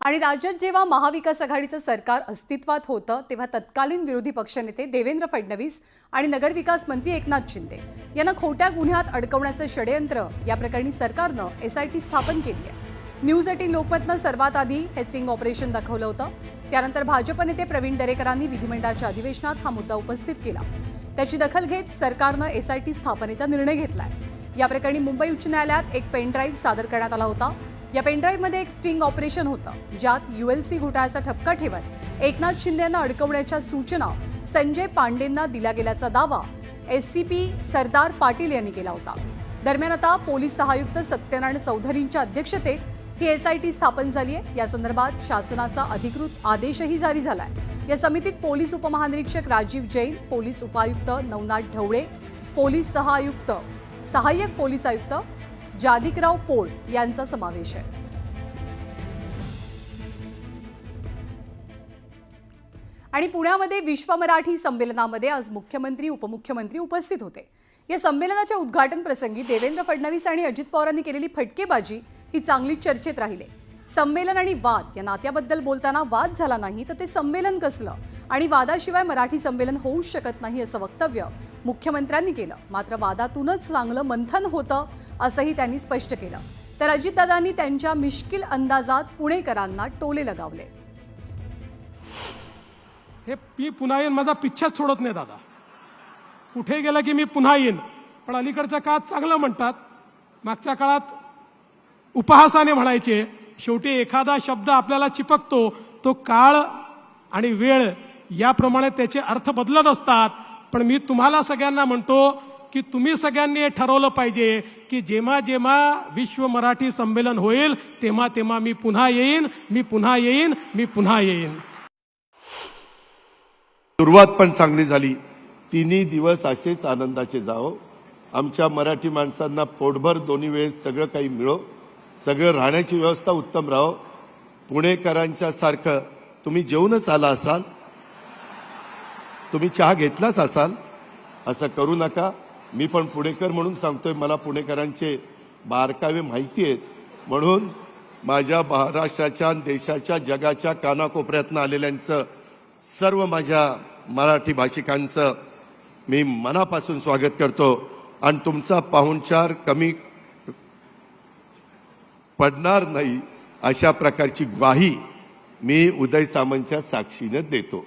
आणि राज्यात जेव्हा महाविकास आघाडीचं सरकार अस्तित्वात होतं तेव्हा तत्कालीन विरोधी पक्षनेते देवेंद्र फडणवीस आणि नगरविकास मंत्री एकनाथ शिंदे यांना खोट्या गुन्ह्यात अडकवण्याचं षडयंत्र या प्रकरणी सरकारनं एसआयटी स्थापन केली आहे। न्यूज 18 लोकमतनं सर्वात आधी हे स्टिंग ऑपरेशन दाखवलं होतं। त्यानंतर भाजप नेते प्रवीण दरेकरांनी विधिमंडळाच्या अधिवेशनात हा मुद्दा उपस्थित केला। त्याची दखल घेत सरकारनं एसआयटी स्थापनेचा निर्णय घेतलाय। या प्रकरणी मुंबई उच्च न्यायालयात एक पेन ड्राईव्ह सादर करण्यात आला होता। या पेनड्राईव्हमध्ये एक स्टिंग ऑपरेशन होतं ज्यात यूएलसी घोटाळ्याचा ठपका ठेवत एकनाथ शिंदे यांना अडकवण्याच्या सूचना संजय पांडेंना दिल्या गेल्याचा दावा एससीपी सरदार पाटील यांनी केला होता। दरम्यान आता पोलीस सहायुक्त सत्यनारायण चौधरींच्या अध्यक्षतेत ही एसआयटी स्थापन झाली आहे। या संदर्भात शासनाचा अधिकृत आदेशही जारी झालाय। या समितीत पोलीस उपमहानिरीक्षक राजीव जैन, पोलीस उपायुक्त नवनाथ ढवळे, पोलीस सहाय्यक पोलीस आयुक्त जादिकराव पोळ यांचा समावेश आहे। आणि पुण्यामध्ये विश्व मराठी संमेलनामध्ये आज मुख्यमंत्री उपमुख्यमंत्री उपस्थित होते। या संमेलनाच्या उद्घाटन प्रसंगी देवेंद्र फडणवीस आणि अजित पवारांनी केलेली फटकेबाजी ही चांगलीच चर्चेत राहिली। संमेलन आणि वाद या नात्याबद्दल बोलताना वाद झाला नाही तर ते संमेलन कसलं आणि वादाशिवाय मराठी संमेलन होऊ शकत नाही असं वक्तव्य मुख्यमंत्र्यांनी केलं। मात्र वादातूनच चांगलं मंथन होतं असंही त्यांनी स्पष्ट केलं। तर अजितदादांनी त्यांच्या मिश्किल अंदाजात पुणेकरांना टोले लगावले। हे मी पुन्हा येईन, माझा पिच्छाच सोडत नाही दादा। कुठे गेला की मी पुन्हा येईन, पण अलीकडच्या काळात चांगलं म्हणतात, मागच्या काळात उपहासाने म्हणायचे। शेवटी एखादा शब्द आपल्याला चिपकतो तो काळ आणि वेळ याप्रमाणे त्याचे अर्थ बदलत असतात। पण मी तुम्हाला सगळ्यांना म्हणतो की तुम्ही सगळ्यांनी हे ठरवलं पाहिजे की जेव्हा जेव्हा विश्व मराठी संमेलन होईल तेव्हा तेव्हा मी पुन्हा येईन, मी पुन्हा येईन, मी पुन्हा येईन। सुरुवात पण चांगली झाली। तिन्ही दिवस असेच आनंदाचे जाओ। आमच्या मराठी माणसांना पोटभर दोन्ही वेळेस सगळं काही मिळो, सगळं राहण्याची व्यवस्था उत्तम राहो। पुणेकरांच्या सारखं तुम्ही जेवूनच आला असाल, तुम्ही चहा घेतलाच असाल, असं करू नका। मी पण पुणेकर म्हणून सांगतोय, मला पुणेकरांचे बारकावे माहिती आहेत, म्हणून माझ्या महाराष्ट्राच्या देशाच्या जगाच्या कानाकोपऱ्यातनं आलेल्यांचं सर्व माझ्या मराठी भाषिकांचं मी मनापासून स्वागत करतो आणि तुमचा पाहुणचार कमी पडणार नाही अशा प्रकारची ग्वाही मी उदय सामंतच्या साक्षीने देतो।